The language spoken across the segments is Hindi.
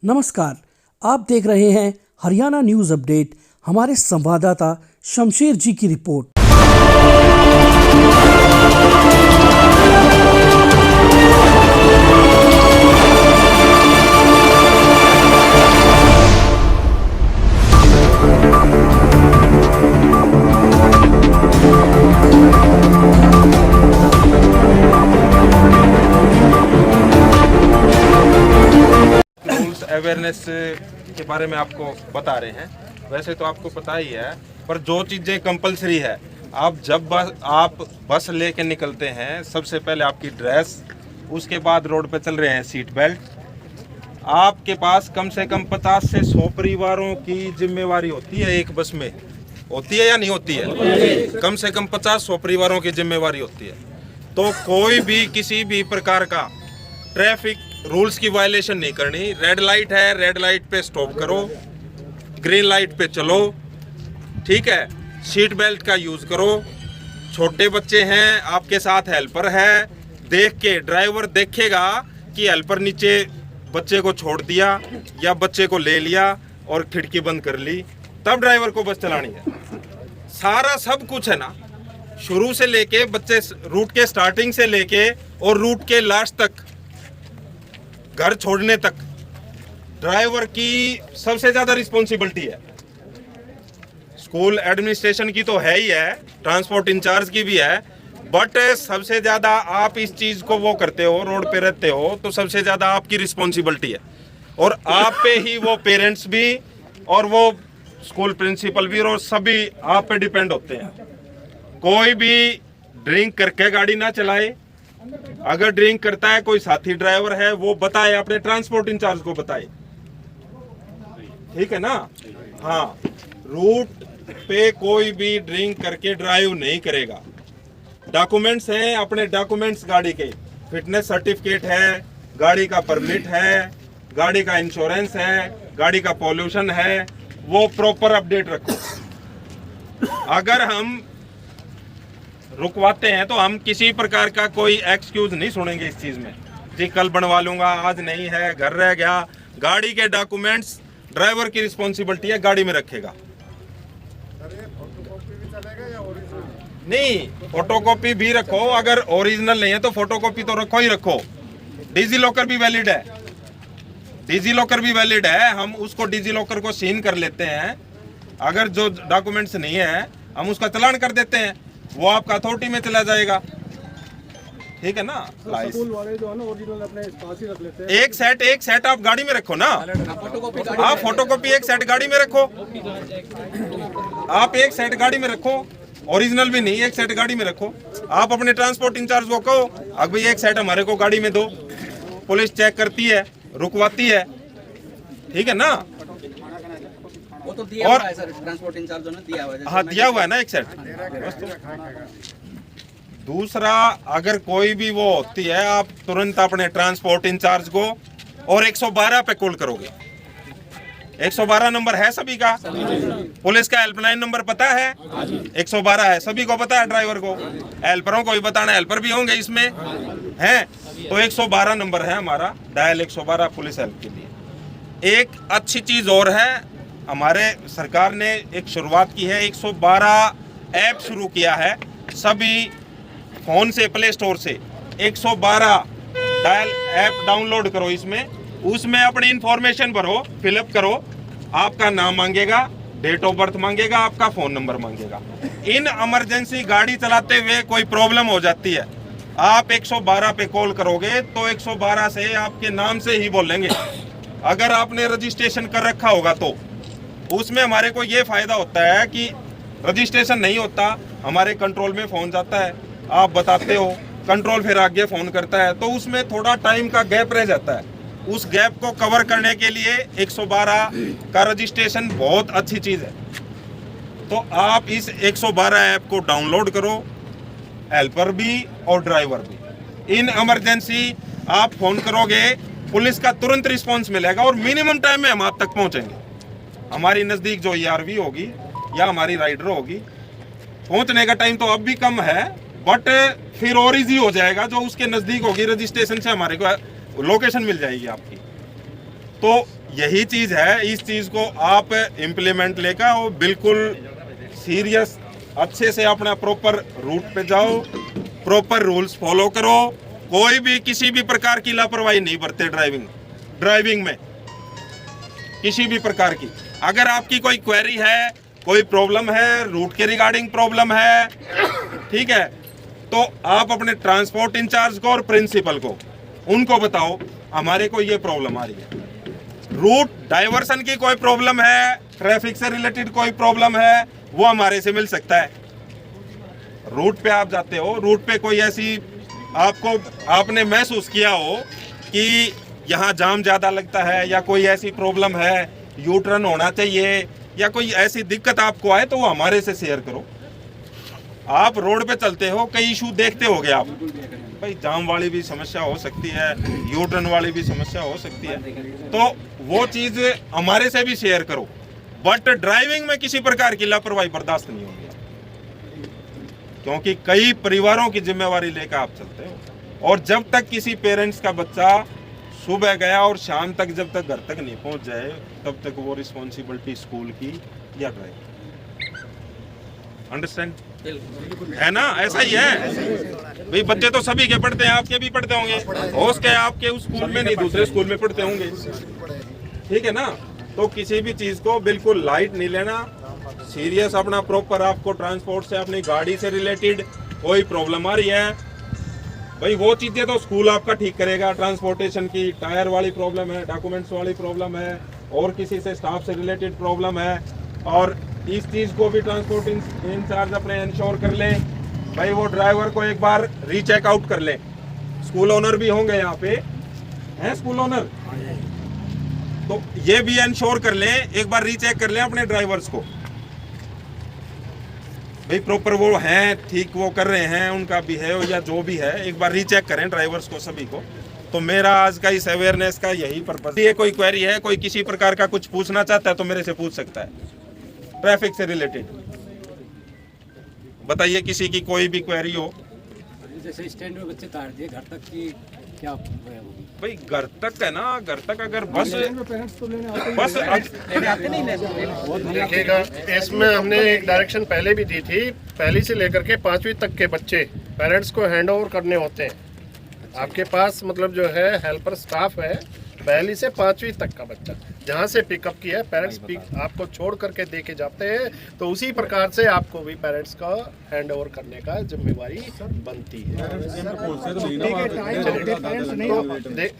नमस्कार, आप देख रहे हैं हरियाणा न्यूज अपडेट। हमारे संवाददाता शमशेर जी की रिपोर्ट। अवेयरनेस के बारे में आपको बता रहे हैं। वैसे तो आपको पता ही है, पर जो चीज़ें कंपलसरी है, आप जब आप बस लेके निकलते हैं, सबसे पहले आपकी ड्रेस, उसके बाद रोड पे चल रहे हैं सीट बेल्ट। आपके पास कम से कम 50 से 100 परिवारों की जिम्मेवारी होती है। एक बस में होती है या नहीं होती है? कम से कम 50-100 परिवारों की जिम्मेवारी होती है। तो कोई भी किसी भी प्रकार का ट्रैफिक रूल्स की वायलेशन नहीं करनी। रेड लाइट है, रेड लाइट पे स्टॉप करो, ग्रीन लाइट पे चलो, ठीक है। सीट बेल्ट का यूज करो। छोटे बच्चे हैं, आपके साथ हेल्पर है, देख के ड्राइवर देखेगा कि हेल्पर नीचे बच्चे को छोड़ दिया या बच्चे को ले लिया और खिड़की बंद कर ली, तब ड्राइवर को बस चलानी है। सारा सब कुछ है ना, शुरू से लेके बच्चे रूट के स्टार्टिंग से लेके और रूट के लास्ट तक, घर छोड़ने तक ड्राइवर की सबसे ज्यादा रिस्पॉन्सिबिलिटी है। स्कूल एडमिनिस्ट्रेशन की तो है ही है, ट्रांसपोर्ट इंचार्ज की भी है, बट सबसे ज्यादा आप इस चीज को वो करते हो, रोड पे रहते हो, तो सबसे ज्यादा आपकी रिस्पॉन्सिबिलिटी है। और आप पे ही वो पेरेंट्स भी और वो स्कूल प्रिंसिपल भी और सभी आप पे डिपेंड होते हैं। कोई भी ड्रिंक करके गाड़ी ना चलाए। अगर ड्रिंक करता है कोई साथी ड्राइवर है, वो बताए, अपने ट्रांसपोर्ट इंचार्ज को बताए, ठीक है ना। हाँ, रूट पे कोई भी ड्रिंक करके ड्राइव नहीं करेगा। डॉक्यूमेंट्स हैं, अपने डॉक्यूमेंट्स गाड़ी के, फिटनेस सर्टिफिकेट है, गाड़ी का परमिट है, गाड़ी का इंश्योरेंस है, गाड़ी का पॉल्यूशन है, वो प्रॉपर अपडेट रखो। अगर हम रुकवाते हैं तो हम किसी प्रकार का कोई एक्सक्यूज नहीं सुनेंगे इस चीज में, जी कल बनवा लूंगा, आज नहीं है, घर रह गया। गाड़ी के डॉक्यूमेंट्स ड्राइवर की रिस्पॉन्सिबिलिटी है, गाड़ी में रखेगा। नहीं, फोटोकॉपी भी रखो, अगर ओरिजिनल नहीं है तो फोटोकॉपी तो रखो ही रखो। डिजी लॉकर भी वैलिड है, डिजी लॉकर भी वैलिड है, हम उसको डिजी लॉकर को सीन कर लेते हैं। अगर जो डॉक्यूमेंट्स नहीं है हम उसका चालान कर देते हैं, वो आपका अथॉरिटी में चला जाएगा, ठीक है ना। स्कूल वाले जो है ना ओरिजिनल अपने पास ही रख लेते हैं। एक सेट आप गाड़ी में रखो ना, आप फोटोकॉपी एक सेट गाड़ी में रखो, आप एक सेट गाड़ी में रखो, ओरिजिनल भी नहीं, एक सेट गाड़ी में रखो। आप अपने ट्रांसपोर्ट इंचार्ज को कहो, अब भाई एक सेट हमारे को गाड़ी में दो, पुलिस चेक करती है, रुकवाती है, ठीक है ना। वो तो दिया हुआ है सर, ट्रांसपोर्ट इंचार्ज ने दिया हुआ है। हाँ, दिया हुआ है ना एक सेट। दूसरा, अगर कोई भी वो होती है, आप तुरंत अपने ट्रांसपोर्ट इंचार्ज को और 112 पे कॉल करोगे। 112 नंबर है सभी का, पुलिस का हेल्पलाइन नंबर पता है, 112 है, सभी को पता है, ड्राइवर को, हेल्परों को भी बताना, हेल्पर भी होंगे इसमें हैं, तो 112 नंबर है हमारा, डायल 112 पुलिस हेल्प के लिए। एक अच्छी चीज और है, हमारे सरकार ने एक शुरुआत की है, 112 ऐप शुरू किया है। सभी फोन से, प्ले स्टोर से 112 डायल ऐप डाउनलोड करो। उसमें अपनी इंफॉर्मेशन भरो, फिलअप करो, आपका नाम मांगेगा, डेट ऑफ बर्थ मांगेगा, आपका फोन नंबर मांगेगा। इन इमरजेंसी गाड़ी चलाते हुए कोई प्रॉब्लम हो जाती है, आप 112 पे कॉल करोगे तो 112 से आपके नाम से ही बोलेंगे। अगर आपने रजिस्ट्रेशन कर रखा होगा तो उसमें हमारे को ये फायदा होता है कि रजिस्ट्रेशन नहीं होता, हमारे कंट्रोल में फोन जाता है, आप बताते हो, कंट्रोल फिर आगे फोन करता है, तो उसमें थोड़ा टाइम का गैप रह जाता है। उस गैप को कवर करने के लिए 112 का रजिस्ट्रेशन बहुत अच्छी चीज है। तो आप इस 112 ऐप को डाउनलोड करो, हेल्पर भी और ड्राइवर भी। इन इमरजेंसी आप फोन करोगे, पुलिस का तुरंत रिस्पॉन्स मिलेगा और मिनिमम टाइम में हम आप तक पहुंचेंगे। हमारी नज़दीक जो ERV होगी या हमारी राइडर होगी, पहुंचने का टाइम तो अब भी कम है, बट फिर और इजी हो जाएगा। जो उसके नज़दीक होगी, रजिस्ट्रेशन से हमारे को लोकेशन मिल जाएगी आपकी। तो यही चीज है, इस चीज को आप इम्प्लीमेंट लेकर वो बिल्कुल सीरियस अच्छे से अपना प्रॉपर रूट पे जाओ, प्रॉपर रूल्स फॉलो करो, कोई भी किसी भी प्रकार की लापरवाही नहीं बरते ड्राइविंग में किसी भी प्रकार की। अगर आपकी कोई क्वेरी है, कोई प्रॉब्लम है, रूट के रिगार्डिंग प्रॉब्लम है, ठीक है, तो आप अपने ट्रांसपोर्ट इंचार्ज को और प्रिंसिपल को उनको बताओ हमारे को ये प्रॉब्लम आ रही है, रूट डाइवर्सन की कोई प्रॉब्लम है, ट्रैफिक से रिलेटेड कोई प्रॉब्लम है, वो हमारे से मिल सकता है। रूट पे आप जाते हो, रूट पे कोई ऐसी आपने महसूस किया हो कि यहाँ जाम ज़्यादा लगता है या कोई ऐसी प्रॉब्लम है, यू टर्न होना चाहिए या कोई ऐसी दिक्कत आपको आए, तो वो हमारे से शेयर करो। आप रोड पे चलते हो, कई इशू देखते होगे आप, भाई जाम वाली भी समस्या हो सकती है, यू टर्न वाली भी समस्या हो सकती है, तो वो चीज़ हमारे से भी शेयर करो। बट ड्राइविंग में किसी प्रकार की लापरवाही बर्दाश्त नहीं होगी, क्योंकि कई परिवारों की जिम्मेवारी लेकर आप चलते हो। और जब तक किसी पेरेंट्स का बच्चा सुबह गया और शाम तक जब तक घर तक नहीं पहुंच जाए, तब तक वो रिस्पॉन्सिबिलिटी स्कूल की या ड्राइवर। अंडरस्टैंड है ना? ऐसा ही है भाई, बच्चे तो सभी के पढ़ते हैं, आपके भी पढ़ते होंगे, हो सके आपके उस स्कूल में नहीं दूसरे स्कूल में पढ़ते होंगे, ठीक है ना? तो किसी भी चीज को बिल्कुल लाइट नहीं लेना, सीरियस अपना प्रॉपर। आपको ट्रांसपोर्ट से, अपनी गाड़ी से रिलेटेड कोई प्रॉब्लम आ रही है, भाई वो चीजें तो स्कूल आपका ठीक करेगा। ट्रांसपोर्टेशन की टायर वाली प्रॉब्लम है, डॉक्यूमेंट्स वाली प्रॉब्लम है, और किसी से स्टाफ से रिलेटेड प्रॉब्लम है, और इस चीज को भी ट्रांसपोर्ट इंचार्ज अपने इंश्योर कर ले, भाई वो ड्राइवर को एक बार रीचेक आउट कर ले। स्कूल ओनर भी होंगे यहाँ पे, हैं स्कूल ओनर, तो ये भी इंश्योर कर ले, एक बार रीचेक कर ले अपने ड्राइवर्स को, भाई प्रॉपर वो हैं, ठीक वो कर रहे हैं, उनका बिहेव या जो भी है, एक बार रीचेक करें ड्राइवर्स को सभी को। तो मेरा आज का इस अवेयरनेस का यही पर्पस है। ये कोई क्वेरी है, कोई किसी प्रकार का कुछ पूछना चाहता है तो मेरे से पूछ सकता है, ट्रैफिक से रिलेटेड बताइए, किसी की कोई भी क्वेरी हो। जैसे स्टैंड में बच्चे तार दिए, घर तक की क्या भाई घर तक है ना, घर तक अगर बस पेरेंट्स तो लेने आते बस देखिएगा, इसमें हमने एक डायरेक्शन पहले भी दी थी, पहली से लेकर के 5वीं तक के बच्चे पेरेंट्स को हैंड ओवर करने होते हैं। आपके पास मतलब जो है हेल्पर स्टाफ है, पहली से 5वीं तक का बच्चा जहाँ से पिकअप किया है, पेरेंट्स आपको छोड़ करके दे के जाते हैं, तो उसी प्रकार से आपको भी पेरेंट्स का हैंड ओवर करने का जिम्मेवारी बनती है।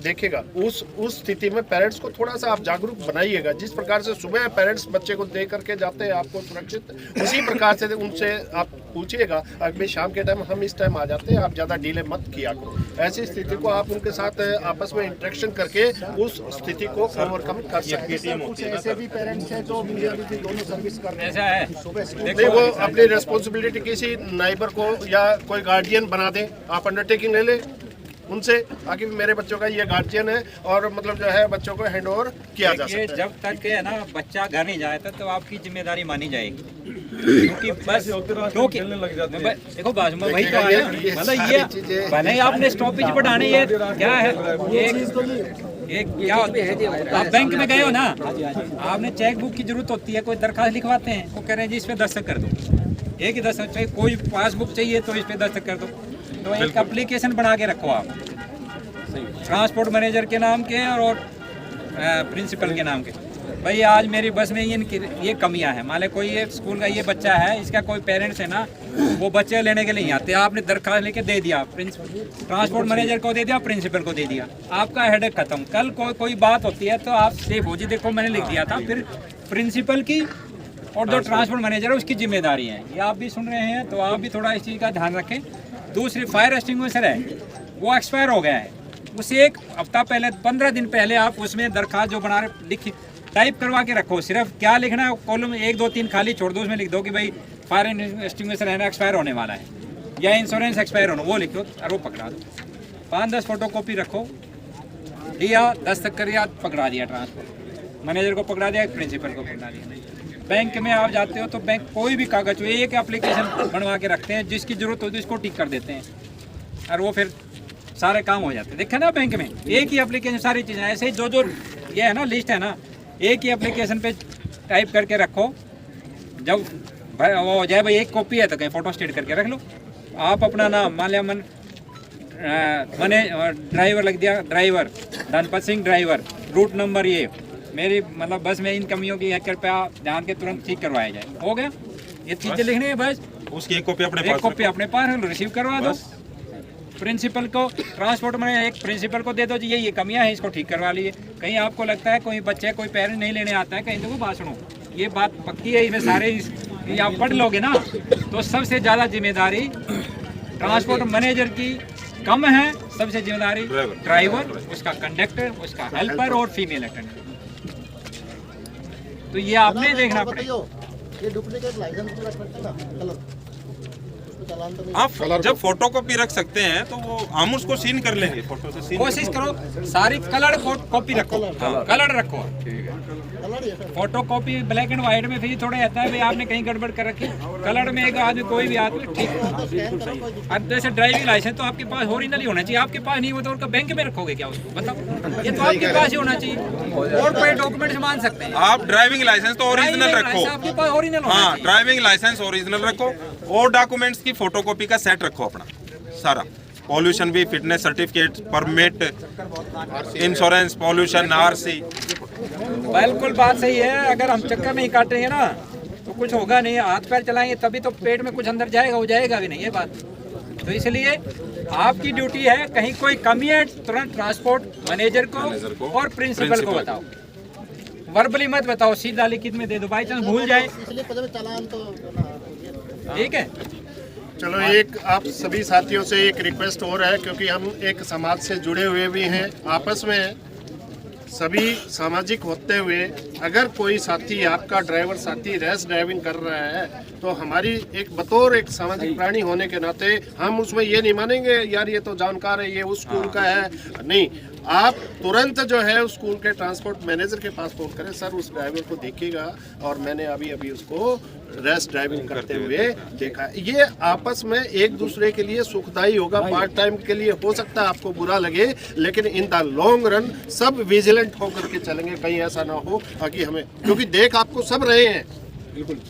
देखिएगा उस स्थिति में पेरेंट्स को थोड़ा सा आप जागरूक बनाइएगा। जिस प्रकार से सुबह पेरेंट्स बच्चे को दे करके जाते हैं आपको सुरक्षित, उसी प्रकार से उनसे आप पूछिएगा, अगर शाम के टाइम हम इस टाइम आ जाते हैं, आप ज़्यादा डिले मत किया करो। ऐसी स्थिति को आप उनके साथ आपस में इंटरेक्शन करके उस स्थिति को ओवरकम कर सकते हैं। कुछ ऐसे भी पेरेंट्स हैं जो दोनों सर्विस कर रहे हैं, ऐसा है। नहीं, वो अपनी रेस्पॉन्सिबिलिटी किसी नाइबर को या कोई गार्डियन बना दें, आप अंडरटेकिंग ले लें उनसे, ताकि मेरे बच्चों का ये गार्जियन है और मतलब जो है बच्चों को हैंड ओवर किया जा सकता है। जब तक है ना बच्चा घर नहीं जाता तो आपकी जिम्मेदारी मानी जाएगी, क्योंकि बस क्योंकि देखो बात में वही तो है, मतलब ये भले ही आपने स्टॉपेज बढ़ाने, ये क्या है, एक क्या आप बैंक में गए हो ना, आपने चेक बुक की जरूरत होती है, कोई दरखास्त लिखवाते हैं, वो कह रहे हैं जी इस पे दस्तखत कर दो, एक ही दस्तखत चाहिए, कोई पासबुक चाहिए तो इस पे दस्तखत कर दो, तो एक एप्लीकेशन बना के रखो आप, ट्रांसपोर्ट मैनेजर के नाम के और प्रिंसिपल के नाम के, भाई आज मेरी बस में ये कमियां हैं, मान लो कोई ये स्कूल का ये बच्चा है, इसका कोई पेरेंट्स है ना, वो बच्चे लेने के लिए नहीं आते, आपने दरखास्त लेके दे दिया, ट्रांसपोर्ट मैनेजर को दे दिया, प्रिंसिपल को दे दिया, आपका हेडेक खत्म। कल कोई बात होती है तो आप सेफ हो जी, देखो मैंने लिख दिया था, फिर प्रिंसिपल की और जो ट्रांसपोर्ट मैनेजर है उसकी जिम्मेदारी है, ये आप भी सुन रहे हैं, तो आप भी थोड़ा इस चीज़ का ध्यान रखें। दूसरी फायर एक्सटिंग्विशर है, वो एक्सपायर हो गया है, उसे एक हफ्ता पहले 15 दिन पहले आप उसमें दरखास्त जो बना रहे लिखी टाइप करवा के रखो, सिर्फ क्या लिखना है, कॉलम 1 2 3 खाली छोड़ दो, उसमें लिख दो कि भाई फायर एक्सटिंग्विशर है ना एक्सपायर होने वाला है, या इंश्योरेंस एक्सपायर होना, वो लिखो और वो पकड़ा दो। 5-10 फोटोकॉपी रखो, दिया दस्तखत कर दिया, पकड़ा दिया, ट्रांसपोर्ट मैनेजर को पकड़ा दिया, प्रिंसिपल को पकड़ा दिया। बैंक में आप जाते हो तो बैंक कोई भी कागज, एक एप्लीकेशन बनवा के रखते हैं, जिसकी जरूरत होती है उसको टिक कर देते हैं और वो फिर सारे काम हो जाते हैं। देखा ना बैंक में एक ही एप्लीकेशन सारी चीज़ें, ऐसे ही जो ये है ना लिस्ट है ना, एक ही एप्लीकेशन पे टाइप करके रखो, जब वो हो जाए भाई एक कॉपी है तो कहीं फोटो स्टेट करके रख लो। आप अपना नाम मान लिया मैंने ड्राइवर लिख दिया, driver Dhanpat Singh driver, route number ये मेरी मतलब बस में इन कमियों की है, कृपया ध्यान के तुरंत ठीक करवाया जाए। हो गया, ये चीज़ें लिखनी है बस। उसकी एक कॉपी अपने एक पास कॉपी अपने पास रिसीव करवा दो। प्रिंसिपल को ट्रांसपोर्ट में एक प्रिंसिपल को दे दो जी, ये कमियां हैं, इसको ठीक करवा लीजिए। कहीं आपको लगता है कोई बच्चे कोई पेरेंट नहीं लेने आता है, कहीं तो वो बात सुनो, ये बात पक्की है, इसमें सारे ये आप पढ़ लोगे ना तो सबसे ज़्यादा जिम्मेदारी ट्रांसपोर्ट मैनेजर की कम है, सबसे जिम्मेदारी ड्राइवर, उसका कंडक्टर, उसका हेल्पर और फीमेल अटेंडेंट। तो ये आपने देखना पड़ेगा। ये डुप्लीकेट लाइसेंस भी रख सकते हैं ना कलर, उसको चालान तो नहीं। आप जब फोटो कॉपी रख सकते हैं तो वो हम उसको सीन कर लेंगे, फोटो से सीन कोशिश करो सारी कलर कॉपी रखो, कलर रखो, कलर ही है sir. Photo copy black and white में फिर थोड़ा रहता है भाई आपने कहीं गड़बड़ कर रखी, कलर में एक आदमी कोई भी आदमी ठीक है। अब जैसे ड्राइविंग लाइसेंस तो आपके पास ओरिजिनल ही होना चाहिए, आपके पास नहीं हो तो उनका बैंक में रखोगे क्या उसको, बताओ, ये तो आपके पास ही होना चाहिए। और कोई डॉक्यूमेंट्स मान सकते हैं आप ड्राइविंग लाइसेंस तो ओरिजिनल रखो, आपके पास ओरिजिनल होना हाँ चाहिए। ड्राइविंग लाइसेंस ओरिजिनल रखो और डॉक्यूमेंट्स की फोटोकॉपी का सेट रखो अपना सारा, पॉल्यूशन भी, fitness certificate, permit, insurance, pollution, RC. बिल्कुल बात सही है, अगर हम चक्कर नहीं काटेंगे ना तो कुछ होगा नहीं, हाथ पैर चलाएंगे तभी तो पेट में कुछ अंदर जाएगा, वो जाएगा भी नहीं ये बात। तो इसलिए आपकी ड्यूटी है, कहीं कोई कमी है तुरंत ट्रांसपोर्ट मैनेजर को और प्रिंसिपल को बताओ, वर्बली मत बताओ, सीधा लिखित में दे दो, बाई चांस भूल जाए, इसलिए पता नहीं चालान तो ठीक है। चलो एक आप सभी साथियों से एक रिक्वेस्ट और है, क्योंकि हम एक समाज से जुड़े हुए भी हैं, आपस में सभी सामाजिक होते हुए अगर कोई साथी आपका ड्राइवर साथी रैश ड्राइविंग कर रहा है तो हमारी एक बतौर एक सामाजिक प्राणी होने के नाते हम उसमें ये नहीं मानेंगे यार ये तो जानकार है, ये उस स्कूल का है, नहीं, आप तुरंत जो है उस स्कूल के ट्रांसपोर्ट मैनेजर के पास फोन करें, सर उस ड्राइवर को देखिएगा और मैंने अभी उसको रैश ड्राइविंग करते हुए देखा। ये आपस में एक दूसरे के लिए सुखदायी होगा, पार्ट टाइम के लिए हो सकता है आपको बुरा लगे, लेकिन इन द लॉन्ग रन सब विजिलेंट होकर के चलेंगे, कहीं ऐसा ना हो कि हमें, क्योंकि देख आपको सब रहे हैं,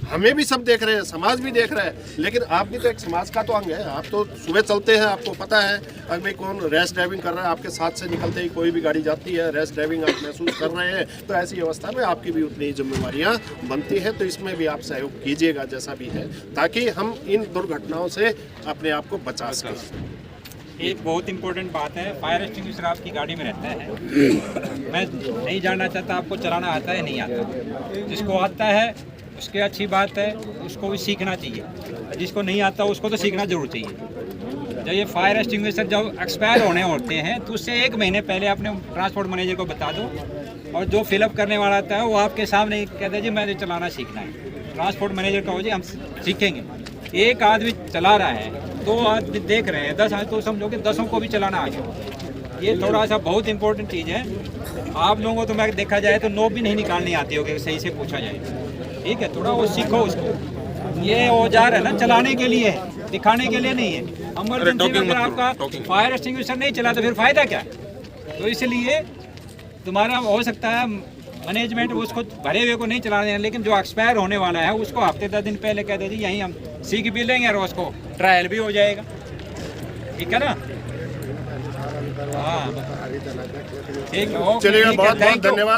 हमें भी सब देख रहे हैं, समाज भी देख रहा है, लेकिन आप भी तो एक समाज का तो अंग है। आप तो सुबह चलते हैं, आपको पता है अगर भाई कौन रैश ड्राइविंग कर रहा है, आपके साथ से निकलते ही कोई भी गाड़ी जाती है, रैश ड्राइविंग आप महसूस कर रहे हैं, तो ऐसी अवस्था में आपकी भी उतनी ही जिम्मेवारियां बनती हैं। तो इसमें भी आप सहयोग कीजिएगा जैसा भी है, ताकि हम इन दुर्घटनाओं से अपने आप को बचा सकें। एक बहुत इंपॉर्टेंट बात है, फायर एक्सटिंग्विशर आपकी गाड़ी में रहता है। मैं नहीं जानना चाहता आपको चलाना आता है नहीं आता, जिसको आता है उसकी अच्छी बात है, उसको भी सीखना चाहिए, जिसको नहीं आता उसको तो सीखना जरूर चाहिए। जब ये फायर एक्सटिंग्विशर जब एक्सपायर होने होते हैं तो उससे 1 महीने पहले अपने ट्रांसपोर्ट मैनेजर को बता दो, और जो फिलअप करने वाला आता है वो आपके सामने कहता है जी मैंने चलाना सीखना है, ट्रांसपोर्ट मैनेजर कहो जी हम सीखेंगे। एक आदमी चला रहा है, 2 आदमी देख रहे हैं, 10 आदमी तो समझो कि 10 को भी चलाना आ गया। ये थोड़ा सा बहुत इंपॉर्टेंट चीज़ है। आप लोगों को तो मैं देखा जाए तो नोब भी नहीं निकालनी आती होगी, सही से पूछा जाए, ठीक है, थोड़ा वो सीखो उसको। ये औजार है ना चलाने के लिए, दिखाने के लिए नहीं है। इमरजेंसी में अगर आपका फायर एक्सटिंग्विशर नहीं चला तो फिर फायदा क्या? तो इसलिए तुम्हारा हो सकता है मैनेजमेंट उसको भरे हुए को नहीं चलाने हैं, लेकिन जो एक्सपायर होने वाला है उसको हफ्ते 10 दिन पहले कह दे दी यहीं हम सीख भी लेंगे और उसको ट्रायल भी हो जाएगा, ठीक है ना? हाँ ठीक है, चलिए, बहुत बहुत धन्यवाद।